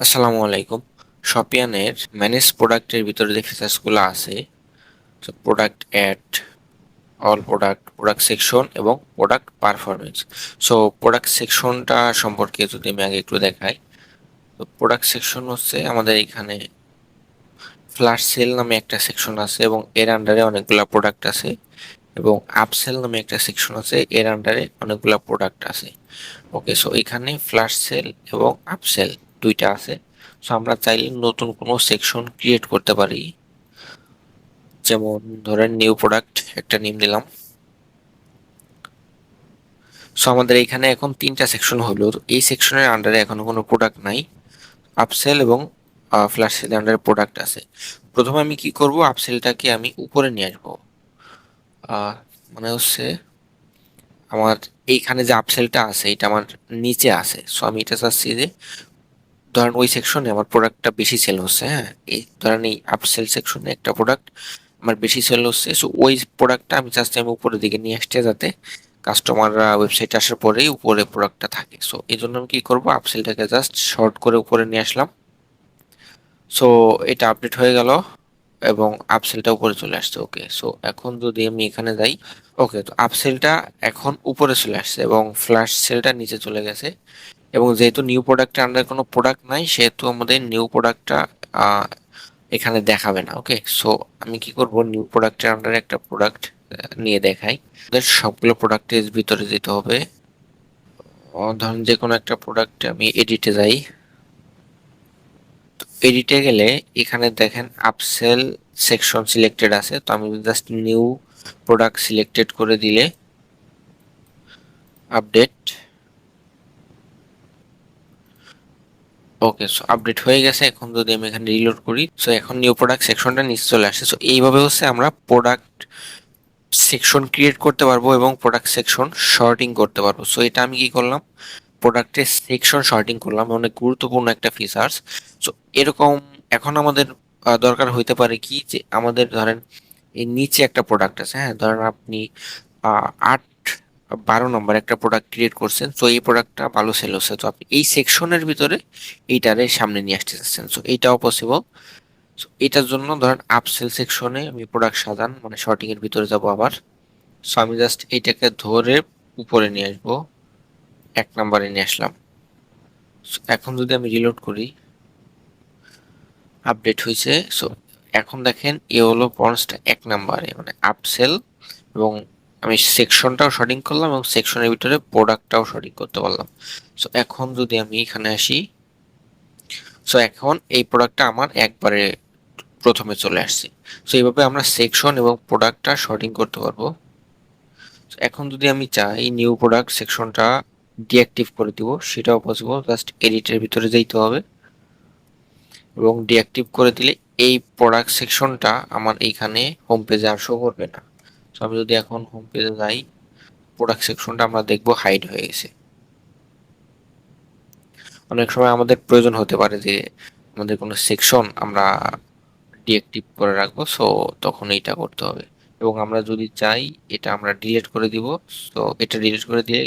আসসালামু আলাইকুম। শপিয়ানের ম্যানেজ প্রোডাক্টের ভিতরে যে ফিচার্সগুলো আছে, product add, all product, product section এবং প্রোডাক্ট পারফরমেন্স। সো প্রোডাক্ট সেকশনটা সম্পর্কে যদি আমি আগে একটু দেখাই, তো প্রোডাক্ট সেকশন হচ্ছে আমাদের এখানে ফ্ল্যাশ সেল নামে একটা সেকশন আছে এবং এর আন্ডারে অনেকগুলা প্রোডাক্ট আছে, এবং আপসেল নামে একটা সেকশন আছে, এর আন্ডারে অনেকগুলা প্রোডাক্ট আছে। ওকে, সো এখানে ফ্ল্যাশ সেল এবং আপসেল দুইটা আছে। সো আমরা চাইলে নতুন কোনো সেকশন ক্রিয়েট করতে পারি। যেমন ধরেন নিউ প্রোডাক্ট একটা নেম দিলাম। সো আমাদের এখানে এখন তিনটা সেকশন হলো, তো এই সেকশনের আন্ডারে এখনো কোনো প্রোডাক্ট নাই। আপসেল এবং ফ্ল্যাশ সেল আন্ডারে প্রোডাক্ট আছে। প্রথমে আমি কি করব, আপসেলটাকে আমি উপরে নিয়ে আসবো। আহ, মানে হচ্ছে আমার এইখানে যে আপসেলটা আছে এটা আমার নিচে আছে। সো আমি এটা চাচ্ছি যে ধরেন ওই সেকশনে আমার প্রোডাক্টটা বেশি সেল হচ্ছে, হ্যাঁ, এই ধরেন এই আপসেল সেকশনে একটা প্রোডাক্ট আমার বেশি সেল হচ্ছে, সো ওই প্রোডাক্টটা আমি জাস্ট আমি উপরের দিকে নিয়ে আসতে, যাতে কাস্টমাররা ওয়েবসাইটে আসার পরেই উপরে প্রোডাক্টটা থাকে। সো এই জন্য আমি কি করবো, আপসেলটাকে জাস্ট শর্ট করে উপরে নিয়ে আসলাম। সো এটা আপডেট হয়ে গেল এবং আপসেলটা উপরে চলে আসছে। ওকে, সো এখন যদি আমি এখানে যাই, ওকে, তো আপসেলটা এখন উপরে চলে আসছে এবং ফ্ল্যাশ সেলটা নিচে চলে গেছে। এবং যেহেতু নিউ প্রোডাক্টের আন্ডার কোনো প্রোডাক্ট নাই, সেহেতু আমাদের নিউ প্রোডাক্টটা এখানে দেখাবে না। ওকে, সো আমি কি করব, নিউ প্রোডাক্টের আন্ডারে একটা প্রোডাক্ট নিয়ে দেখাই। আমাদের সবগুলো প্রোডাক্টের ভিতরে যেতে হবে। ধরুন যে কোনো একটা প্রোডাক্টে আমি এডিটে যাই। এডিটে গেলে এখানে দেখেন আপসেল সেকশন সিলেক্টেড আছে, তো আমি জাস্ট নিউ প্রোডাক্ট সিলেক্টেড করে দিলে আপডেট। ওকে, সো আপডেট হয়ে গেছে। এখন যদি আমি এখানে রিলোড করি, সো এখন নিউ প্রোডাক্ট সেকশনটা নিচে চলে আসে। সো এইভাবে হচ্ছে আমরা প্রোডাক্ট সেকশন ক্রিয়েট করতে পারবো এবং প্রোডাক্ট সেকশন শর্টিং করতে পারবো। সো এটা আমি কি করলাম, প্রোডাক্টের সেকশন শর্টিং করলাম, অনেক গুরুত্বপূর্ণ একটা ফিচার্স। সো এরকম এখন আমাদের দরকার হইতে পারে কি, যে আমাদের ধরেন এই নিচে একটা প্রোডাক্ট আছে, হ্যাঁ, ধরেন আপনি 8-12 নম্বর একটা প্রোডাক্ট ক্রিয়েট করছেন। তো এই প্রোডাক্টটা ভালো সেল হচ্ছে, তো আপনি এই সেকশনের ভিতরে এইটারে সামনে নিয়ে আসতে চাচ্ছেন। সো এইটাও পসিবল। সো এটার জন্য ধরেন আপসেল সেকশনে আমি প্রোডাক্ট সাজান মানে শর্টিং এর ভিতরে যাব আবার। সো আমি জাস্ট এইটাকে ধরে উপরে নিয়ে আসবো, 1 নম্বরে নিয়ে আসলাম। So, এখন যদি আমি রিলোড করি, আপডেট হয়েছে। সো এখন দেখেন এ হলো পন্সটা 1 নম্বরে মানে আপসেল, এবং আমি সেকশনটাও শর্টিং করলাম এবং সেকশনের ভিতরে প্রোডাক্টটাও শর্টিং করতে পারলাম। সো এখন যদি আমি এখানে আসি, সো এখন এই প্রোডাক্টটা আমার একবারে প্রথমে চলে আসছে। সো এইভাবে আমরা সেকশন এবং প্রোডাক্টটা শর্টিং করতে পারবো। এখন যদি আমি চাই নিউ প্রোডাক্ট সেকশনটা ডিঅ্যাক্টিভ করে দিব, সেটাও পসিবল। জাস্ট এডিটের ভিতরে যেতে হবে এবং ডিঅ্যাক্টিভ করে দিলে এই প্রোডাক্ট সেকশনটা আমার এইখানে হোম পেজে আর শো করবে না। তো আমি যদি এখন হোম পেজে যাই, প্রোডাক্ট সেকশনটা আমরা দেখবো হাইড হয়ে গেছে। অনেক সময় আমাদের প্রয়োজন হতে পারে যে আমাদের কোনো সেকশন আমরা ডিঅ্যাক্টিভ করে রাখবো, সো তখন এইটা করতে হবে। এবং আমরা যদি চাই এটা আমরা ডিলিট করে দিব, তো এটা ডিলিট করে দিলে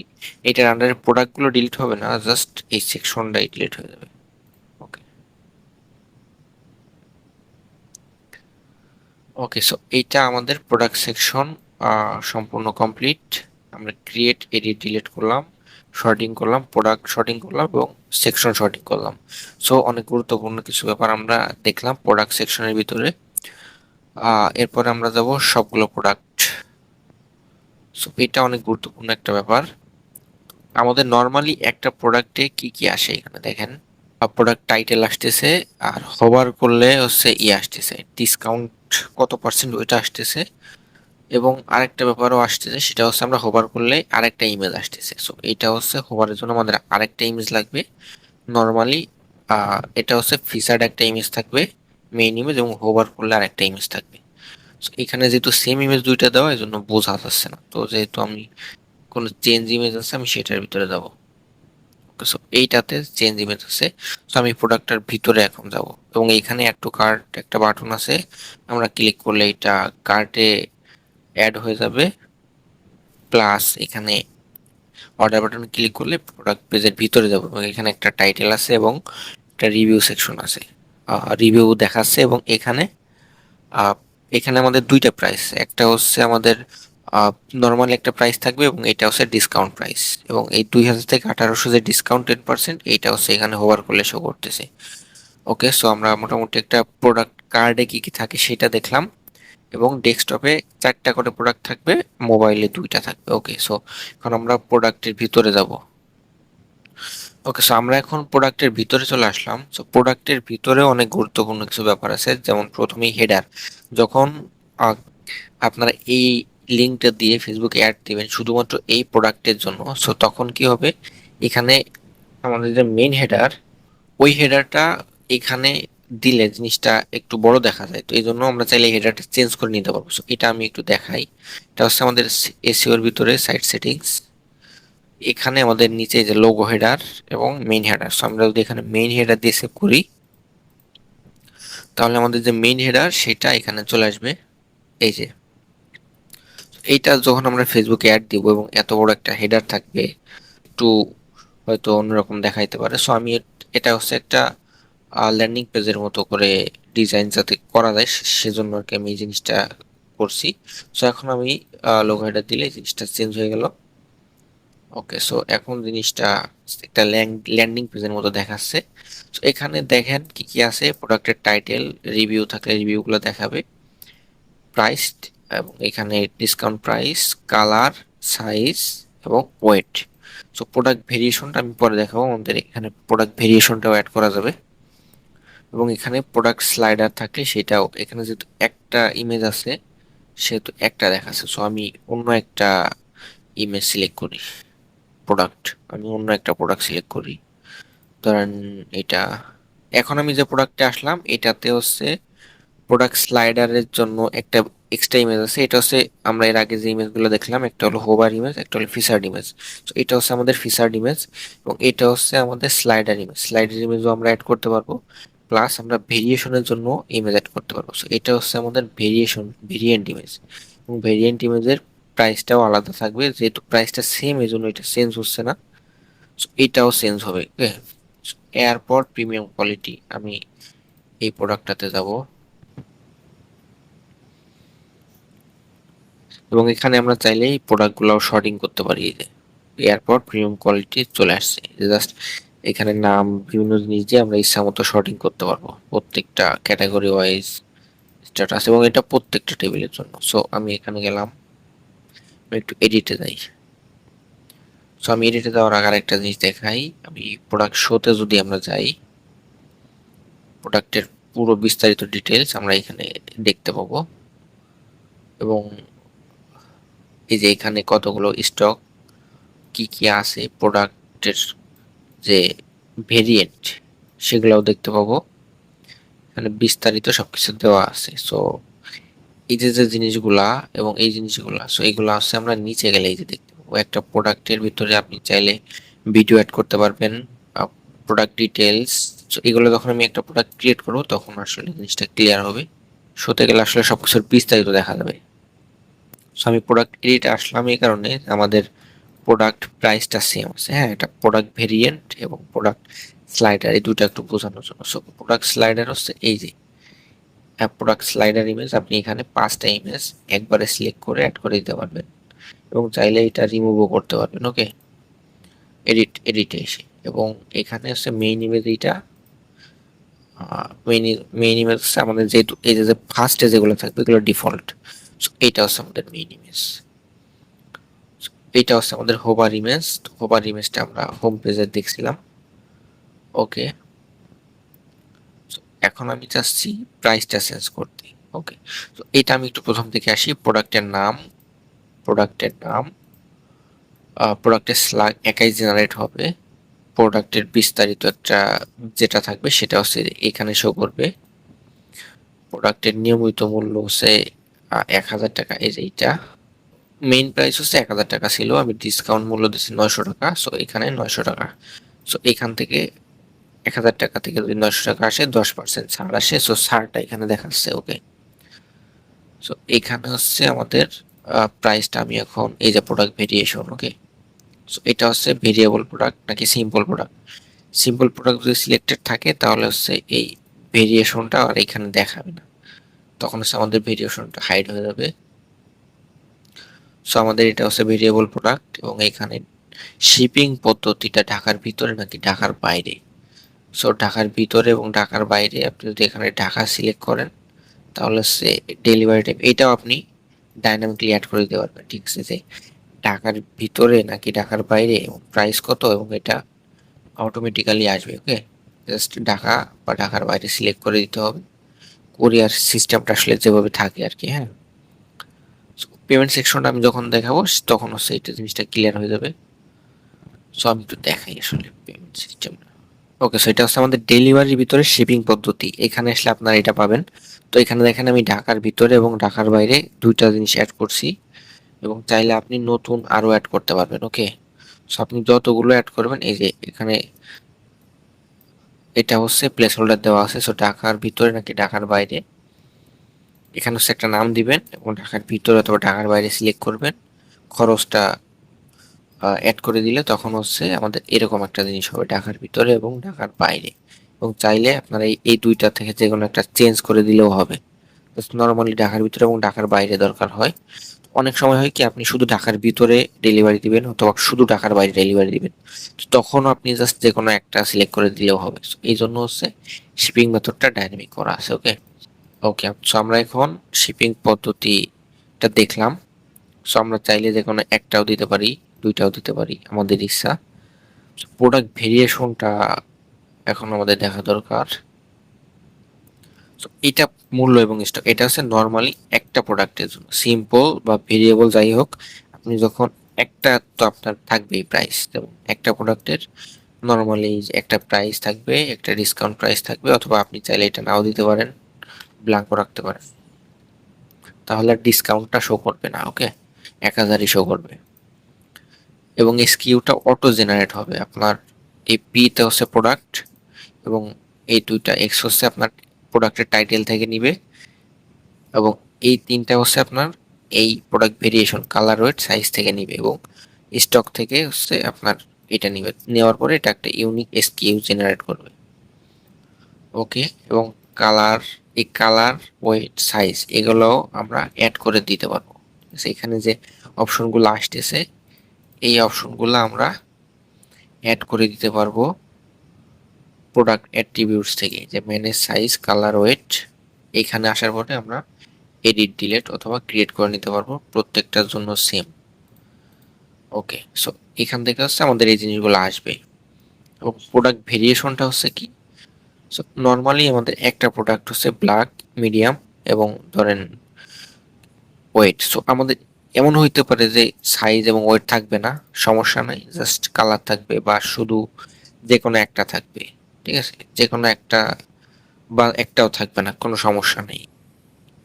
এটার আন্ডারে প্রোডাক্টগুলো ডিলিট হবে না, জাস্ট এই সেকশনটাই ডিলিট হয়ে যাবে। ওকে, ওকে, সো এইটা আমাদের প্রোডাক্ট সেকশন সম্পূর্ণ কমপ্লিট। আমরা ক্রিয়েট, এডিট, ডিলিট করলাম, শর্টিং করলাম, প্রোডাক্ট শর্টিং করলাম এবং সেকশন শর্টিং করলাম। সো অনেক গুরুত্বপূর্ণ কিছু ব্যাপার আমরা দেখলাম প্রোডাক্ট সেকশনের ভিতরে। এরপরে আমরা যাব সবগুলো প্রোডাক্ট। সো এটা অনেক গুরুত্বপূর্ণ একটা ব্যাপার। আমাদের নর্মালি একটা প্রোডাক্টে কি কি আসে এখানে দেখেন, প্রোডাক্ট টাইটেল আসতেছে, আর হোভার করলে হচ্ছে আসতেছে ডিসকাউন্ট কত পার্সেন্ট ওইটা আসতেছে, এবং আরেকটা ব্যাপারও আসতেছে, সেটা হচ্ছে আমরা হোভার করলে আরেকটা ইমেজ আসতেছে। সো এটা হচ্ছে হোভারের জন্য আমাদের আরেকটা ইমেজ লাগবে নর্মালি। এটা হচ্ছে ফিচার্ড একটা ইমেজ থাকবে, মেইন ইমেজ, এবং হোভার করলে আরেকটা ইমেজ থাকবে। So, এখানে যেহেতু সেম ইমেজ দুইটা দেওয়া, এই জন্য বোঝা যাচ্ছে না। তো যেহেতু আমি কোনো চেঞ্জ ইমেজ আছে, আমি সেটার ভিতরে যাব। সো এইটাতে চেঞ্জ ইমেজ আছে। সো আমি প্রোডাক্টটার ভিতরে এখন যাব এবং এইখানে অ্যাড টু কার্ট একটা বাটন আছে, আমরা ক্লিক করলে এটা কার্টে অ্যাড হয়ে যাবে। প্লাস এখানে অর্ডার বাটনে ক্লিক করলে প্রোডাক্ট পেজের ভিতরে যাব এবং এখানে একটা টাইটেল আছে এবং একটা রিভিউ সেকশন আছে, রিভিউ দেখাচ্ছে। এবং এখানে আহ, এখানে আমাদের দুইটা প্রাইস, একটা হচ্ছে আমাদের নর্মাল একটা প্রাইস থাকবে এবং এটা হচ্ছে ডিসকাউন্ট প্রাইস। এবং এই 2000 থেকে 1800 যে ডিসকাউন্ট 10%, এইটা হচ্ছে এখানে হোভার করলে শো করতেছে। ওকে, সো আমরা মোটামুটি একটা প্রোডাক্ট কার্ডে কি কি থাকে সেটা দেখলাম, এবং ডেস্কটপে 4টা করে প্রোডাক্ট থাকবে, মোবাইলে 2টা থাকবে। ওকে, সো এখন আমরা প্রোডাক্টের ভিতরে যাব। ওকে, সো আমরা এখন প্রোডাক্টের ভিতরে চলে আসলাম। সো প্রোডাক্টের ভিতরে অনেক গুরুত্বপূর্ণ কিছু ব্যাপার আছে, যেমন প্রথমেই হেডার। যখন আহ, আপনারা এই লিঙ্কটা দিয়ে ফেসবুকে অ্যাড দিবেন শুধুমাত্র এই প্রোডাক্টের জন্য, সো তখন কি হবে, এখানে আমাদের যে মেইন হেডার, ওই হেডারটা এখানে দিলে জিনিসটা একটু বড় দেখা যায়। তো এই জন্য আমরা চাইলে হেডারটা চেঞ্জ করে নিতে পারবো। সো এটা আমি একটু দেখাই। এটা হচ্ছে আমাদের এসইওর ভিতরে সাইট সেটিংস। এখানে আমাদের নিচে যে লোগো হেডার এবং মেইন হেডার, সো আমরা যদি এখানে মেইন হেডার দিয়ে সেভ করি, তাহলে আমাদের যে মেইন হেডার সেটা এখানে চলে আসবে। এই যে এইটা যখন আমরা ফেসবুকে অ্যাড দিব এবং এত বড় একটা হেডার থাকবে, একটু হয়তো অন্যরকম দেখাইতে পারে। সো আমি এটা হচ্ছে একটা ল্যান্ডিং পেজের মতো করে ডিজাইন যাতে করা যায়, সেজন্য আর কি আমি এই জিনিসটা করছি। সো এখন আমি লোগো হেডার দিলে এই জিনিসটা চেঞ্জ হয়ে গেল। ওকে, সো এখন জিনিসটা একটা ল্যান্ডিং পেজের মতো দেখাচ্ছে। তো এখানে দেখেন কি কি আছে, প্রোডাক্টের টাইটেল, রিভিউ থাকলে রিভিউগুলো দেখাবে, প্রাইস, এবং এখানে ডিসকাউন্ট প্রাইস, কালার, সাইজ এবং ওয়েট। সো প্রোডাক্ট ভেরিয়েশনটা আমি পরে দেখাবো, আমাদের এখানে প্রোডাক্ট ভেরিয়েশনটাও অ্যাড করা যাবে। এবং এখানে প্রোডাক্ট স্লাইডার থাকলে সেটাও, এখানে যেহেতু একটা ইমেজ আছে সেহেতু একটা দেখাচ্ছে। সো আমি অন্য একটা ইমেজ সিলেক্ট করি, প্রোডাক্ট, আমি অন্য একটা প্রোডাক্ট সিলেক্ট করি, ধরেন এটা। এখন আমি যে প্রোডাক্টে আসলাম এটাতে হচ্ছে প্রোডাক্ট স্লাইডারের জন্য একটা এক্সট্রা ইমেজ আছে। এটা হচ্ছে আমরা এর আগে যে ইমেজগুলো দেখলাম, একটা হলো হোভার ইমেজ, একটা হলো ফিচার্ড ইমেজ। তো এটা হচ্ছে আমাদের ফিচার্ড ইমেজ, এবং এটা হচ্ছে আমাদের স্লাইডার ইমেজ। স্লাইডার ইমেজও আমরা অ্যাড করতে পারবো, প্লাস আমরা ভেরিয়েশনের জন্য ইমেজ অ্যাড করতে পারবো। সো এটা হচ্ছে আমাদের ভেরিয়েন্ট ইমেজ, এবং ভেরিয়েন্ট ইমেজের প্রাইসটাও আলাদা থাকবে, যেহেতু প্রাইসটা সেম এই জন্য এটা চেঞ্জ হচ্ছে না। সো এটাও চেঞ্জ হবে। ওকে, এরপর প্রিমিয়াম কোয়ালিটি, আমি এই প্রোডাক্টটাতে যাব, এবং এখানে আমরা চাইলে এই প্রোডাক্টগুলো শর্টিং করতে পারি। এই যে এরপর প্রিমিয়াম কোয়ালিটি চলে আসছে, জাস্ট এখানে নাম, বিভিন্ন জিনিস দিয়ে আমরা ইচ্ছা মতো শর্টিং করতে পারবো, প্রত্যেকটা ক্যাটাগরি ওয়াইজ স্ট্যাটাস, এবং এটা প্রত্যেকটা টেবিলের জন্য। সো আমি এখানে গেলাম, আমি একটু এডিটে যাই। সো আমি এডিটে যাওয়ার আগে আরেকটা জিনিস দেখাই, আমি প্রোডাক্ট শোতে যদি আমরা যাই, প্রোডাক্টের পুরো বিস্তারিত ডিটেলস আমরা এখানে দেখতে পাবো। এবং এই যে এখানে কতগুলো স্টক, কি কি আছে, প্রোডাক্টের যে ভেরিয়েন্ট সেগুলোও দেখতে পাবো, এখানে বিস্তারিত সবকিছু দেওয়া আছে। সো এই যে যে জিনিসগুলা এবং এই জিনিসগুলা, সো এগুলো আছে আমরা নিচে গেলে এই যে দেখতে পাবো। একটা প্রোডাক্টের ভিতরে আপনি চাইলে ভিডিও অ্যাড করতে পারবেন, প্রোডাক্ট ডিটেলস। সো এগুলো যখন আমি একটা প্রোডাক্ট ক্রিয়েট করবো তখন আসলে জিনিসটা ক্লিয়ার হবে, শোতে গেলে আসলে সবকিছুর বিস্তারিত দেখা যাবে। সো আমি প্রোডাক্ট এডিটে আসলাম এই কারণে, আমাদের প্রোডাক্ট প্রাইসটা সেম আছে। হ্যাঁ, এটা প্রোডাক্ট ভেরিয়েন্ট এবং প্রোডাক্ট স্লাইডার, এই দুটো একটু বোঝানোর জন্য। সো প্রোডাক্ট স্লাইডার হচ্ছে এই যে প্রোডাক্ট স্লাইডার ইমেজ, আপনি এখানে 5টা ইমেজ একবারে সিলেক্ট করে অ্যাড করে দিতে পারবেন, এবং চাইলে এটা রিমুভও করতে পারবেন। ওকে, এডিটে এসে, এবং এখানে হচ্ছে মেইন ইমেজ, এইটা মেইন ইমেজ হচ্ছে আমাদের, যেহেতু এই যে ফার্স্টে যেগুলো থাকবে এগুলো ডিফল্ট। সো এইটা হচ্ছে আমাদের মেইন ইমেজ। এইটা হচ্ছে আমাদের হোভার ইমেজ। হোভার ইমেজটা আমরা হোম পেজে দেখছিলাম। ওকে, এখন আমি চাচ্ছি প্রাইসটা চেঞ্জ করতে। ওকে, তো এটা আমি একটু প্রথম থেকে আসি। প্রোডাক্টের নাম প্রোডাক্টের স্ল্যাগ একাই জেনারেট হবে, প্রোডাক্টের বিস্তারিত একটা যেটা থাকবে সেটা হচ্ছে এখানে শো করবে। প্রোডাক্টের নিয়মিত মূল্য হচ্ছে 1000 টাকা, এই যে এইটা মেইন প্রাইস হচ্ছে 1000 টাকা ছিল, আমি ডিসকাউন্ট মূল্য দিচ্ছি 900 টাকা। সো এখানে 900 টাকা। সো এখান থেকে 1000 টাকা থেকে যদি 900 টাকা আসে 10% ছাড় আসে, সো ছাড়টা এখানে দেখাচ্ছে। ওকে, সো এখানে হচ্ছে আমাদের প্রাইসটা, আমি এখন এই যে প্রোডাক্ট ভেরিয়েশন। ওকে, সো এটা হচ্ছে ভেরিয়েবল প্রোডাক্ট নাকি সিম্পল প্রোডাক্ট। সিম্পল প্রোডাক্ট যদি সিলেক্টেড থাকে তাহলে হচ্ছে এই ভেরিয়েশনটা আর এখানে দেখাবে না, তখন হচ্ছে আমাদের ভেরিয়েশনটা হাইড হয়ে যাবে। সো আমাদের এটা হচ্ছে ভেরিয়েবল প্রোডাক্ট, এবং এখানে শিপিং পদ্ধতিটা ঢাকার ভিতরে নাকি ঢাকার বাইরে। সো ঢাকার ভিতরে এবং ঢাকার বাইরে আপনি যদি এখানে ঢাকা সিলেক্ট করেন তাহলে হচ্ছে ডেলিভারি টাইম এটাও আপনি ডাইনামিকলি অ্যাড করে দিতে পারবেন। ঠিক আছে, যে ঢাকার ভিতরে নাকি ঢাকার বাইরে এবং প্রাইস কত, এবং এটা অটোমেটিক্যালি আসবে। ওকে, জাস্ট ঢাকা বা ঢাকার বাইরে সিলেক্ট করে দিতে হবে, কোরিয়ার সিস্টেমটা আসলে যেভাবে থাকে আর কি। হ্যাঁ, পেমেন্ট সেকশনটা আমি যখন দেখাবো তখন হচ্ছে এটা জিনিসটা ক্লিয়ার হয়ে যাবে। সো আমি একটু দেখাই আসলে পেমেন্ট সিস্টেম। ওকে, সো এটা হচ্ছে আমাদের ডেলিভারির ভিতরে শিপিং পদ্ধতি, এখানে আসলে আপনারা এটা পাবেন। তো এখানে দেখেন আমি ঢাকার ভিতরে এবং ঢাকার বাইরে দুইটা জিনিস অ্যাড করছি, এবং চাইলে আপনি নতুন আরো অ্যাড করতে পারবেন। ওকে, সো আপনি যতগুলো অ্যাড করবেন, এই যে এখানে এটা হচ্ছে প্লেস হোল্ডার দেওয়া আছে। সো ঢাকার ভিতরে নাকি ঢাকার বাইরে, এখানে হচ্ছে একটা নাম দিবেন এবং ঢাকার ভিতরে অথবা ঢাকার বাইরে সিলেক্ট করবেন। খরচটা অ্যাড করে দিলে তখন হচ্ছে আমাদের এরকম একটা জিনিস হবে, ঢাকার ভিতরে এবং ঢাকার বাইরে। এবং চাইলে আপনারা এই দুইটা থেকে যে কোনো একটা চেঞ্জ করে দিলেও হবে। নর্মালি ঢাকার ভিতরে এবং ঢাকার বাইরে দরকার হয়। অনেক সময় হয় কি আপনি শুধু ঢাকার ভিতরে ডেলিভারি দিবেন অথবা শুধু ঢাকার বাইরে ডেলিভারি দিবেন, তখন আপনি জাস্ট যে কোনো একটা সিলেক্ট করে দিলেও হবে। এই জন্য হচ্ছে শিপিং মেথডটা ডাইনামিক করা আছে। ওকে ওকে সো আমরা এখন শিপিং পদ্ধতিটা দেখলাম। সো আমরা চাইলে যে কোনো একটাও দিতে পারি, দুইটাও দিতে পারি, আমাদের ইচ্ছা। প্রোডাক্ট ভেরিয়েশনটা এখন আমাদের দেখা দরকার। সো এটা মূল্য এবং স্টক, এটা হচ্ছে নর্মালি একটা প্রোডাক্টের জন্য সিম্পল বা ভেরিয়েবল যাই হোক, আপনি যখন একটা, তো আপনার থাকবেই প্রাইস, যেমন একটা প্রোডাক্টের নর্মালি একটা প্রাইস থাকবে, একটা ডিসকাউন্ট প্রাইস থাকবে, অথবা আপনি চাইলে এটা নাও দিতে পারেন, ব্ল্যাঙ্কও রাখতে পারেন, তাহলে ডিসকাউন্টটা শো করবে না। ওকে, 1000ই শো করবে। এবং এসকিউটা অটো জেনারেট হবে আপনার। এই পিতে হচ্ছে প্রোডাক্ট, এবং এই দুইটা এক্স হচ্ছে আপনার প্রোডাক্টের টাইটেল থেকে নিবে, এবং এই তিনটা হচ্ছে আপনার এই product variation colour weight size থেকে নিবে, এবং স্টক থেকে হচ্ছে আপনার এটা নিবে। নেওয়ার পরে এটা একটা ইউনিক এসকিউ জেনারেট করবে। ওকে, এবং কালার, এই কালার ওয়েট সাইজ এগুলোও আমরা অ্যাড করে দিতে পারবো। এখানে যে অপশনগুলো আসতেছে এই অপশনগুলো আমরা অ্যাড করে দিতে পারবো প্রোডাক্ট অ্যাট্রিবিউটস থেকে, যে ম্যানেজ সাইজ কালার ওয়েট। এখানে আসার পরে আমরা এডিট ডিলেট অথবা ক্রিয়েট করে নিতে পারবো, প্রত্যেকটার জন্য সেম। ওকে, সো এখান থেকে হচ্ছে আমাদের এই জিনিসগুলো আসবে। এবং প্রোডাক্ট ভেরিয়েশনটা হচ্ছে কি, সো নর্মালি আমাদের একটা প্রোডাক্ট হচ্ছে ব্ল্যাক, মিডিয়াম এবং ধরেন ওয়েট। সো আমাদের এমন হইতে পারে যে সাইজ এবং ওয়েট থাকবে না, সমস্যা নাই, জাস্ট কালার থাকবে বা শুধু যে কোনো একটা থাকবে। ঠিক আছে, যে কোনো একটা বা একটাও থাকবে না, কোনো সমস্যা নেই।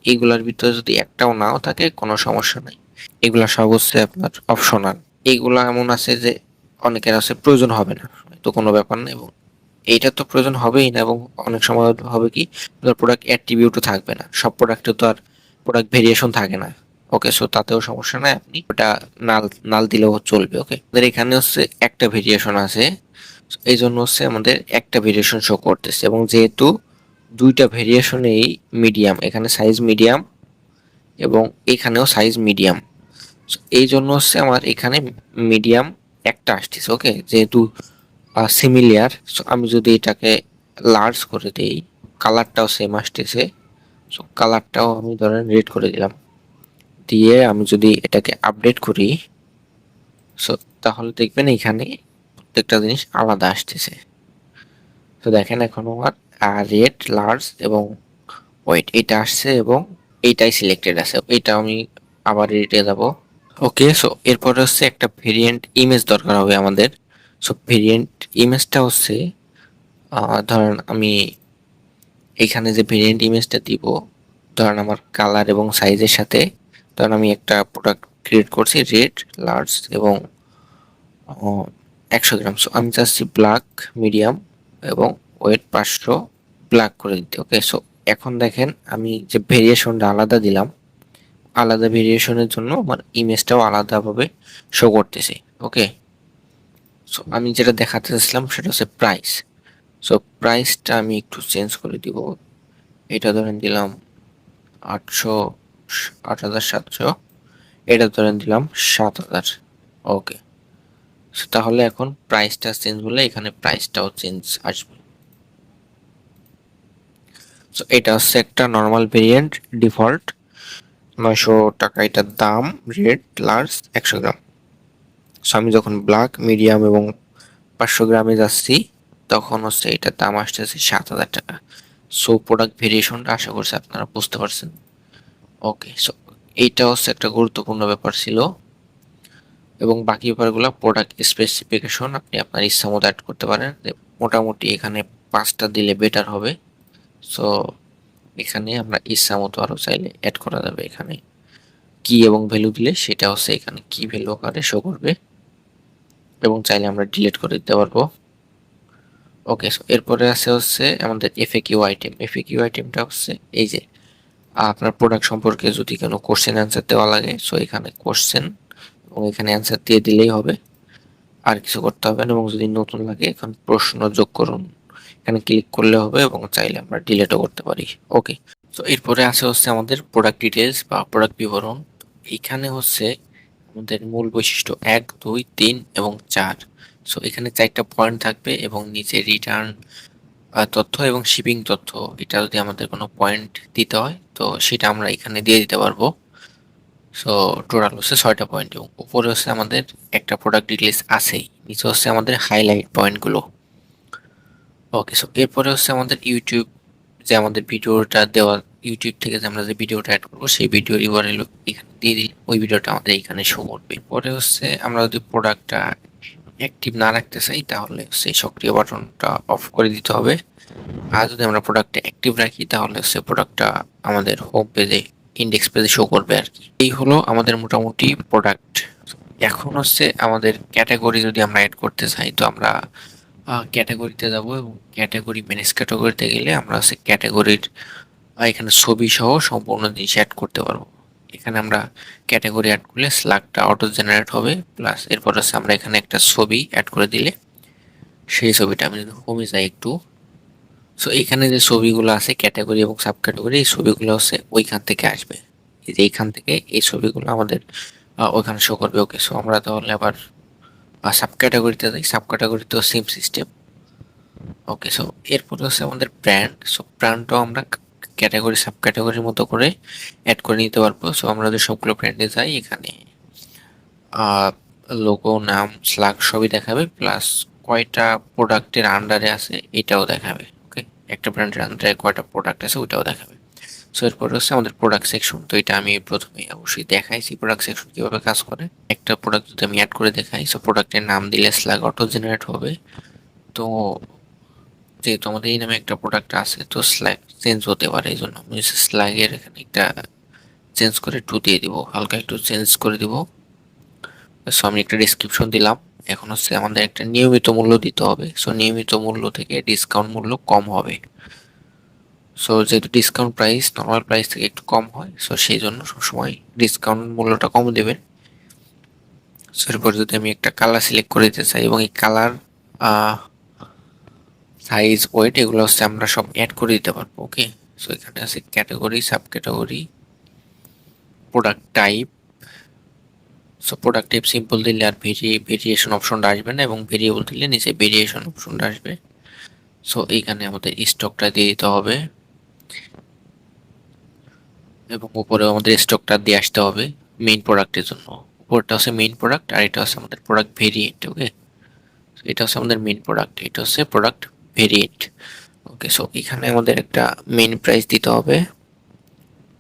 এইগুলার ভিতরে যদি একটাও নাও থাকে কোনো সমস্যা নাই, এগুলা সব হচ্ছে আপনার অপশনাল। এইগুলা এমন আছে যে অনেকের আছে প্রয়োজন হবে না, তো কোনো ব্যাপার না। এবং এইটা তো প্রয়োজন হবেই না, এবং অনেক সময় হবে কি প্রোডাক্ট অ্যাট্রিবিউটও থাকবে না, সব প্রোডাক্টে তো আর প্রোডাক্ট ভেরিয়েশন থাকে না। ওকে, সো তাতেও সমস্যা নাই, আপনি ওটা নাল নাল দিলেও চলবে। ওকে, আমাদের এখানে হচ্ছে একটা ভেরিয়েশন আছে, এই জন্য হচ্ছে আমাদের একটা ভেরিয়েশন শো করতেছে, এবং যেহেতু দুইটা ভেরিয়েশনেই মিডিয়াম, এখানে সাইজ মিডিয়াম এবং এখানেও সাইজ মিডিয়াম, এই জন্য হচ্ছে আমার এখানে মিডিয়াম একটা আসতেছে। ওকে, যেহেতু সিমিলিয়ার, সো আমি যদি এটাকে লার্জ করে দিই, কালারটাও সেম আসতেছে, সো কালারটাও আমি ধরেন রেড করে দিলাম, দিয়ে আমি যদি এটাকে আপডেট করি, সো তাহলে দেখবেন এখানে প্রত্যেকটা জিনিস আলাদা আসতেছে। তো দেখেন এখন আমার রেড, লার্জ এবং ওয়েট এটা আসছে, এবং এইটাই সিলেক্টেড আছে। এটা আমি আবার এডিটে যাব। ওকে, সো এরপরে হচ্ছে একটা ভেরিয়েন্ট ইমেজ দরকার হবে আমাদের। সো ভেরিয়েন্ট ইমেজটা হচ্ছে ধরেন আমি এখানে যে ভেরিয়েন্ট ইমেজটা দিব, ধরেন আমার কালার এবং সাইজের সাথে, ধরেন আমি একটা প্রোডাক্ট ক্রিয়েট করছি রেড, লার্জ এবং 100 গ্রাম। সো আমি চাচ্ছি ব্ল্যাক, মিডিয়াম এবং ওয়েট 500, ব্ল্যাক করে দিতে। ওকে, সো এখন দেখেন আমি যে ভেরিয়েশনটা আলাদা দিলাম, আলাদা ভেরিয়েশনের জন্য আমার ইমেজটাও আলাদাভাবে শো করতেছে। ওকে, সো আমি যেটা দেখাতে চাইছিলাম সেটা হচ্ছে প্রাইস। সো প্রাইসটা আমি একটু চেঞ্জ করে দিব। এটা ধরেন দিলাম 800, 8,700। এটা ধরেন দিলাম 7,000। ওকে, তাহলে এখন প্রাইসটা চেঞ্জ হলে এখানে প্রাইসটাও চেঞ্জ আসবে। সো এটা হচ্ছে একটা নর্মাল ভেরিয়েন্ট ডিফল্ট 900 টাকা এটার দাম, রেড লার্জ 100 গ্রাম। সো আমি যখন ব্ল্যাক মিডিয়াম এবং 500 গ্রামে যাচ্ছি তখন হচ্ছে এটার দাম আসতেছে 7,000 টাকা। সো প্রোডাক্ট ভেরিয়েশনটা আশা করছি আপনারা বুঝতে পারছেন। ওকে, সো এইটা হচ্ছে একটা গুরুত্বপূর্ণ ব্যাপার ছিল, এবং বাকি ব্যাপারগুলো প্রোডাক্ট স্পেসিফিকেশন আপনি আপনার ইচ্ছা মতো অ্যাড করতে পারেন। মোটামুটি এখানে 5টা দিলে বেটার হবে। সো এখানে আমরা ইচ্ছা মতো আরও চাইলে অ্যাড করা যাবে। এখানে কি এবং ভ্যালু দিলে সেটা হচ্ছে এখানে কি ভ্যালু আকারে শো করবে, এবং চাইলে আমরা ডিলিট করে দিতে পারবো। ওকে, সো এরপরে আছে হচ্ছে আমাদের এফএকিউ আইটেম। এফএকিউ আইটেমটা হচ্ছে এই যে আপনার প্রোডাক্ট সম্পর্কে যদি কোনো কোশ্চেন অ্যান্সার দেওয়া লাগে, সো এখানে কোশ্চেন এবং এখানে অ্যান্সার দিয়ে দিলেই হবে, আর কিছু করতে হবে না। এবং যদি নতুন লাগে এখন প্রশ্ন যোগ করুন, এখানে ক্লিক করলে হবে, এবং চাইলে আমরা ডিলিটও করতে পারি। ওকে, তো এরপরে আছে হচ্ছে আমাদের প্রোডাক্ট ডিটেলস বা প্রোডাক্ট বিবরণ। এখানে হচ্ছে আমাদের মূল বৈশিষ্ট্য 1, 2, 3 এবং 4। সো এখানে 4টা পয়েন্ট থাকবে, এবং নিচে রিটার্ন তথ্য এবং শিপিং তথ্য, এটা যদি আমাদের কোনো পয়েন্ট দিতে হয় তো সেটা আমরা এখানে দিয়ে দিতে পারবো। সো টোটাল হচ্ছে 6টা পয়েন্ট, এবং উপরে হচ্ছে আমাদের একটা প্রোডাক্ট ডিটেলস আছেই, নিচে হচ্ছে আমাদের হাইলাইট পয়েন্টগুলো। ওকে, সো এরপরে হচ্ছে আমাদের ইউটিউব, যে আমাদের ভিডিওটা দেওয়া, ইউটিউব থেকে যে আমরা যে ভিডিওটা অ্যাড করবো সেই ভিডিওর ইউআরএল এখানে দিয়ে দিই, ওই ভিডিওটা আমাদের এখানে শো করবে। পরে হচ্ছে আমরা যদি প্রোডাক্টটা অ্যাক্টিভ না রাখতে চাই তাহলে সেই সক্রিয় বাটনটা অফ করে দিতে হবে। আর যদি আমরা প্রোডাক্টটা অ্যাক্টিভ রাখি তাহলে হচ্ছে প্রোডাক্টটা আমাদের হোম পেজে, ইন্ডেক্স পেজে শো করবে আর কি। এই হলো আমাদের মোটামুটি প্রোডাক্ট। এখন হচ্ছে আমাদের ক্যাটাগরি যদি আমরা অ্যাড করতে চাই তো আমরা ক্যাটাগরিতে যাব, এবং ক্যাটাগরি ম্যানেজ ক্যাটাগরিতে গেলে আমরা হচ্ছে ক্যাটাগরির এখানে ছবি সহ সম্পূর্ণ জিনিস অ্যাড করতে পারবো। এখানে আমরা ক্যাটাগরি অ্যাড করলে স্ল্যাগটা অটো জেনারেট হবে, প্লাস এরপর হচ্ছে আমরা এখানে একটা ছবি অ্যাড করে দিলে সেই ছবিটা আমি যদি হোমে যাই একটু, সো এখানে যে ছবিগুলো আছে ক্যাটাগরি এবং সাব ক্যাটাগরি, এই ছবিগুলো হচ্ছে ওইখান থেকে আসবে। এই যে এইখান থেকে এই ছবিগুলো আমাদের ওইখানে শো করবে। ওকে, সো আমরা তাহলে আবার সাব ক্যাটাগরিতে যাই। সাব ক্যাটাগরিতেও সেম সিস্টেম। ওকে, সো এরপরে হচ্ছে আমাদের ব্র্যান্ড। সো ব্র্যান্ডটাও আমরা ক্যাটাগরি সাব ক্যাটাগরির মতো করে অ্যাড করে নিতে পারবো। সো আমরা যদি সবগুলো ব্র্যান্ডে যাই এখানে লোগো, নাম, স্ল্যাগ সবই দেখাবে, প্লাস কয়টা প্রোডাক্টের আন্ডারে আছে এটাও দেখাবে। ওকে, একটা ব্র্যান্ডের আন্ডারে কয়টা প্রোডাক্ট আছে ওইটাও দেখাবে। সো এরপরে হচ্ছে আমাদের প্রোডাক্ট সেকশন। তো এটা আমি প্রথমে অবশ্যই দেখাইছি প্রোডাক্ট সেকশন কিভাবে কাজ করে। একটা প্রোডাক্ট যদি আমি অ্যাড করে দেখাই, সো প্রোডাক্টের নাম দিলে স্ল্যাগ অটো জেনারেট হবে। তো যেহেতু আমাদের এই নামে একটা প্রোডাক্ট আছে তো স্ল্যাগ চেঞ্জ হতে পারে, এই জন্য আমি স্ল্যাগের এখানে একটা চেঞ্জ করে 2 দিয়ে দিব, হালকা একটু চেঞ্জ করে দিব। সো আমি একটা ডিসক্রিপশন দিলাম। এখন হচ্ছে আমাদের একটা নিয়মিত মূল্য দিতে হবে। সো নিয়মিত মূল্য থেকে ডিসকাউন্ট মূল্য কম হবে। সো যেহেতু ডিসকাউন্ট প্রাইস নর্মাল প্রাইস থেকে একটু কম হয়, সো সেই জন্য সবসময় ডিসকাউন্ট মূল্যটা কম দেবেন। সো এরপর যদি আমি একটা কালার সিলেক্ট করে দিতে চাই, এবং এই কালার সাইজ, ওয়েট এগুলো হচ্ছে আমরা সব অ্যাড করে দিতে পারবো। ওকে, সো এখানে আছে category, sub category, product type. So product type simple দিলে আর ভেরিয়েশন অপশনটা আসবে না, এবং ভেরিয়েবল দিলে নিচে ভেরিয়েশন অপশনটা আসবে। সো এইখানে আমাদের স্টকটা দিয়ে দিতে হবে, এবং উপরে আমাদের স্টকটা দিয়ে আসতে হবে মেইন প্রোডাক্টের জন্য। উপরটা হচ্ছে মেইন প্রোডাক্ট, আর এটা হচ্ছে আমাদের প্রোডাক্ট ভেরিয়েন্ট। ওকে, এটা হচ্ছে আমাদের মেইন প্রোডাক্ট, এটা হচ্ছে প্রোডাক্ট ভেরিয়েন্ট। ওকে, সো এখানে আমাদের একটা মেইন প্রাইস দিতে হবে।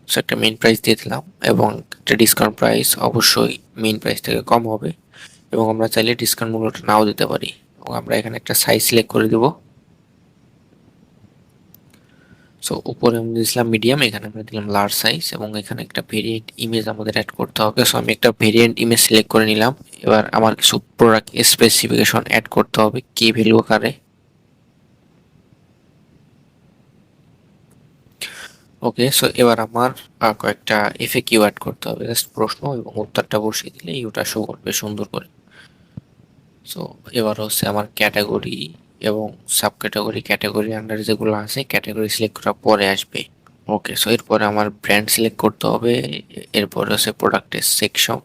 সো একটা মেইন প্রাইস দিয়ে দিলাম, এবং একটা ডিসকাউন্ট প্রাইস অবশ্যই মেইন প্রাইস থেকে কম হবে, এবং আমরা চাইলে ডিসকাউন্ট মূল্যটা নাও দিতে পারি। এবং আমরা এখানে একটা সাইজ সিলেক্ট করে দেব। সো উপরে আমরা দিয়েছিলাম মিডিয়াম, এখানে আমরা দিলাম লার্জ সাইজ, এবং এখানে একটা ভেরিয়েন্ট ইমেজ আমাদের অ্যাড করতে হবে। সো আমি একটা ভেরিয়েন্ট ইমেজ সিলেক্ট করে নিলাম। এবার আমার কিছু প্রোডাক্ট স্পেসিফিকেশন অ্যাড করতে হবে কি ভ্যালু আকারে। ওকে, সো এবার আমার কয়েকটা এফএকিউ অ্যাড করতে হবে। জাস্ট প্রশ্ন এবং উত্তরটা বসিয়ে দিলে ইউটা শো করবে সুন্দর করে। সো এবার হচ্ছে আমার ক্যাটাগরি এবং সাব ক্যাটাগরি আন্ডারে যেগুলো আছে ক্যাটাগরি সিলেক্ট করার পরে আসবে। ওকে, সো এরপরে আমার ব্র্যান্ড সিলেক্ট করতে হবে। এরপরে হচ্ছে প্রোডাক্টের সেকশন,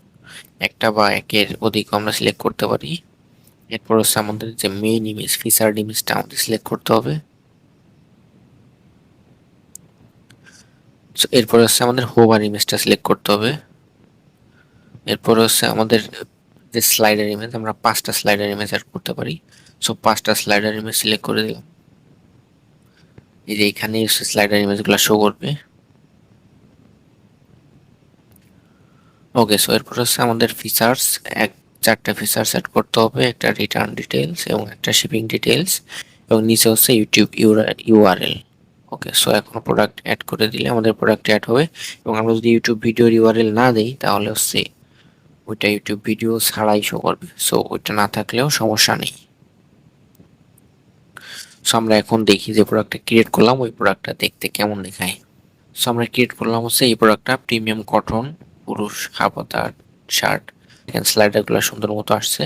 একটা বা একের অধিক আমরা সিলেক্ট করতে পারি। এরপর হচ্ছে আমাদের যে মেইন ইমেজ, ফিচার্ড ইমেজটা আমাদের সিলেক্ট করতে হবে। সো এরপর হচ্ছে আমাদের হোভার ইমেজটা সিলেক্ট করতে হবে। এরপর হচ্ছে আমাদের যে স্লাইডার ইমেজ, আমরা 5টা স্লাইডার ইমেজ অ্যাড করতে পারি। সো 5টা স্লাইডার ইমেজ সিলেক্ট করে দিলাম। এই যে এখানে স্লাইডার ইমেজগুলো শো করবে। ওকে, সো এরপর হচ্ছে আমাদের ফিচার্স, 4টা ফিচার্স অ্যাড করতে হবে, একটা রিটার্ন ডিটেলস এবং একটা শিপিং ডিটেলস, এবং নিচে হচ্ছে ইউটিউব ইউআরএল। ওকে, সো এখন প্রোডাক্ট অ্যাড করে দিলে আমাদের প্রোডাক্ট অ্যাড হবে। এবং আমরা যদি ইউটিউব ভিডিওর ইউআরএল না দিই তাহলে হচ্ছে ওইটা ইউটিউব ভিডিও ছাড়াই শো করবে। সো ওইটা না থাকলেও সমস্যা নেই। সো আমরা এখন দেখি যে প্রোডাক্টটা ক্রিয়েট করলাম ওই প্রোডাক্টটা দেখতে কেমন দেখায়। সো আমরা ক্রিয়েট করলাম হচ্ছে এই প্রোডাক্টটা, প্রিমিয়াম কটন পুরুষ হাফ হাতা শার্ট। এখানে স্লাইডারগুলো সুন্দর মতো আসছে।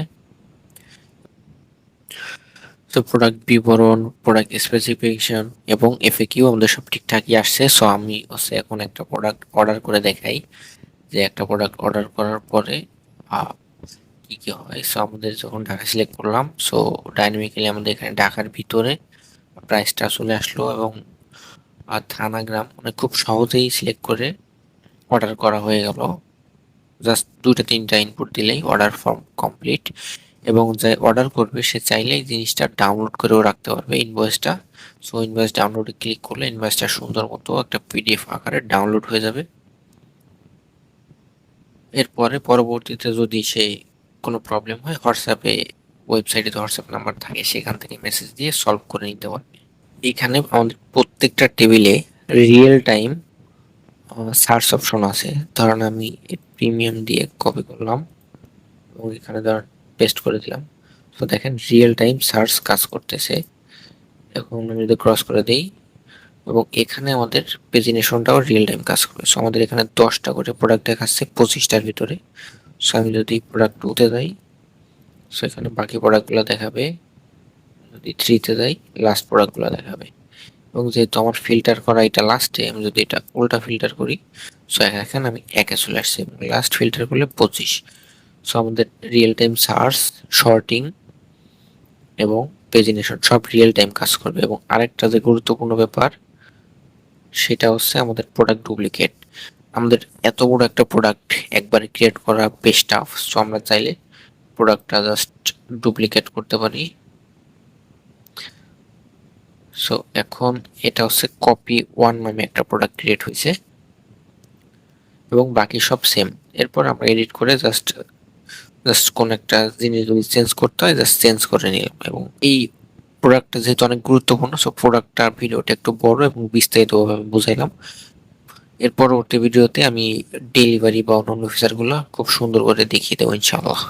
তো প্রোডাক্ট বিবরণ, প্রোডাক্ট স্পেসিফিকেশন এবং এফএকিউ আমাদের সব ঠিকঠাকই আসছে। সো আমি হচ্ছে এখন একটা প্রোডাক্ট অর্ডার করে দেখাই যে একটা প্রোডাক্ট অর্ডার করার পরে কি কি হয়। সো আমাদের যখন ঢাকা সিলেক্ট করলাম, সো ডাইনামিক্যালি আমাদের এখানে ঢাকার ভিতরে প্রাইসটা চলে আসলো এবং থানা গ্রাম মানে খুব সহজেই সিলেক্ট করে অর্ডার করা হয়ে গেল। জাস্ট 2-3টা ইনপুট দিলেই অর্ডার ফর্ম কমপ্লিট। এবং যে অর্ডার করবে সে চাইলে এই জিনিসটা ডাউনলোড করেও রাখতে পারবে, ইনভয়েসটা। সো ইনভয়েস ডাউনলোডে ক্লিক করলে ইনভয়েসটা সুন্দর মতো একটা পিডিএফ আকারে ডাউনলোড হয়ে যাবে। এরপরে পরবর্তীতে যদি সে কোনো প্রবলেম হয় হোয়াটসঅ্যাপে, ওয়েবসাইটে তো হোয়াটসঅ্যাপ নাম্বার থাকে, সেখান থেকে মেসেজ দিয়ে সলভ করে নিতে পারবে। এইখানে আমাদের প্রত্যেকটা টেবিলে রিয়েল টাইম সার্চ অপশন আছে। ধরেন আমি প্রিমিয়াম দিয়ে কপি করলাম এবং এখানে ধর পেস্ট করে দিলাম। তো দেখেন রিয়েল টাইম সার্চ কাজ করতেছে। এখন আমি যদি ক্রস করে দিই এবং এখানে আমাদের পেজিনেশনটাও রিয়েল টাইম কাজ করবে। সো আমাদের এখানে 10টা করে প্রোডাক্ট দেখাচ্ছে 25টার ভিতরে। সো আমি যদি প্রোডাক্ট 2-তে যাই, সো এখানে বাকি প্রোডাক্টগুলো দেখাবে। যদি 3-তে যাই, লাস্ট প্রোডাক্টগুলো দেখাবে। এবং যেহেতু আমার ফিল্টার করা এটা লাস্টে, আমি যদি এটা উল্টা ফিল্টার করি, সো এখানে আমি একে চলে আসছি এবং লাস্ট ফিল্টার করলে 25। সো আমাদের রিয়েল টাইম সার্চ, শর্টিং এবং পেজিনেশন সব রিয়েল টাইম কাজ করবে। এবং আরেকটা যে গুরুত্বপূর্ণ ব্যাপার সেটা হচ্ছে আমাদের প্রোডাক্ট ডুপ্লিকেট। আমাদের এত বড় একটা প্রোডাক্ট একবারে ক্রিয়েট করা বেশ টাফ। সো আমরা চাইলে প্রোডাক্টটা জাস্ট ডুপ্লিকেট করতে পারি। সো এখন এটা হচ্ছে কপি ওয়ান নামে একটা প্রোডাক্ট ক্রিয়েট হয়েছে এবং বাকি সব সেম। এরপর আমরা এডিট করে জাস্ট কোন একটা জিনিস যদি চেঞ্জ করতে হয় জাস্ট চেঞ্জ করে নিলাম। এবং এই প্রোডাক্টটা যেহেতু অনেক গুরুত্বপূর্ণ, সো প্রোডাক্টটার ভিডিওটা একটু বড় এবং বিস্তারিতভাবে বুঝাইলাম। এর পরবর্তী ভিডিওতে আমি ডেলিভারি বা অন্যান্য ফিচারগুলো খুব সুন্দর করে দেখিয়ে দেবো ইনশাআল্লাহ।